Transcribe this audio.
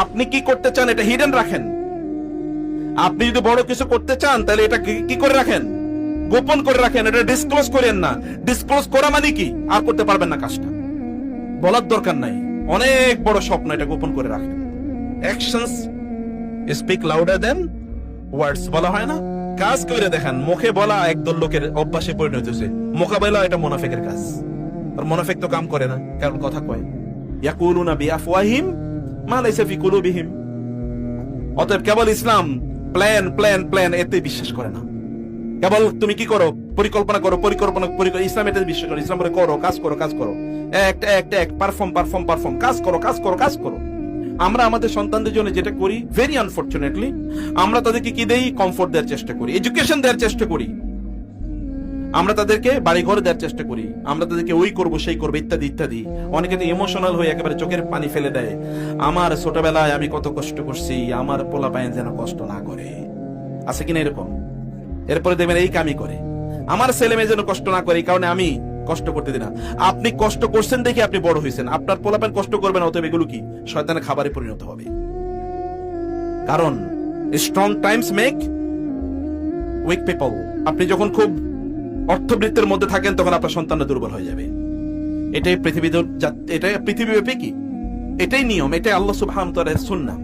আপনি কি করতে চান এটা হিডেন রাখেন। আপনি যদি বড় কিছু করতে চান তাহলে এটা কি করে রাখেন, গোপন করে রাখেন, এটা ডিসক্লোজ করেন না। ডিসক্লোজ করা মানে কি, আর করতে পারবেন না কাজটা, বলার দরকার নাই। অনেক বড় স্বপ্ন, এটা গোপন করে রাখেন। অ্যাকশনস স্পিক লাউডার দেন ওয়ার্ডস বলা হয় না, কাজ করে দেখান। মুখে বলা একদল লোকের অভ্যাসে পরিণত হয়েছে, মোকাবেলা এটা মুনাফিকের কাজ। আর মুনাফিক তো কাম করে না, কারণ কথা কয়। ইয়াকুলুনা বিআফওয়াহিম মা লাইসা ফি কুলুবিহিম। অতএব কেবল ইসলাম প্ল্যান প্ল্যান প্ল্যান এতে বিশ্বাস করে না। কেবল তুমি কি করো, পরিকল্পনা করো, ইসলাম এতে বিশ্বাস করে। ইসলাম বলে করো, কাজ করো, কাজ করো, একটা পারফর্ম পারফর্ম পারফর্ম, কাজ করো, কাজ করো, কাজ করো। আমরা আমাদের সন্তানদের জন্য যেটা করি, ভেরি আনফরচুনেটলি, আমরা তাদেরকে কি দেই, কমফোর্ট দেওয়ার চেষ্টা করি, এডুকেশন দেওয়ার চেষ্টা করি, আমরা তাদেরকে বাড়ি ঘর দেওয়ার চেষ্টা করি, আমরা তাদেরকে ওই করবো সেই করবো ইত্যাদি ইত্যাদি। অনেকে তো ইমোশনাল হয়ে একেবারে চোখের পানি ফেলে দেয়। আমার ছোটবেলায় আমি কত কষ্ট করছি, আমার পোলা পায়েন যেন কষ্ট না করে। আছে কিনা এরকম? এরপরে দেখবেন এই কামই করে, আমার ছেলে মেয়ে যেন কষ্ট না করে, এই কারণে আমি কষ্ট করতে দিই না। আপনি কষ্ট করছেন দেখে আপনি বড় হয়েছেন, আপনার পোলাপান কষ্ট করবেন, অতএব এগুলো কি শয়তানের খাবারে পরিণত হবে। কারণ strong times make weak people. আপনি যখন খুব অর্থবৃত্তের মধ্যে থাকেন তখন আপনার সন্তানরা দুর্বল হয়ে যাবে। এটাই পৃথিবীব্যাপী কি, এটাই নিয়ম, এটাই আল্লাহ সুবহানাহু ওয়া তাআলার সুন্নাহ।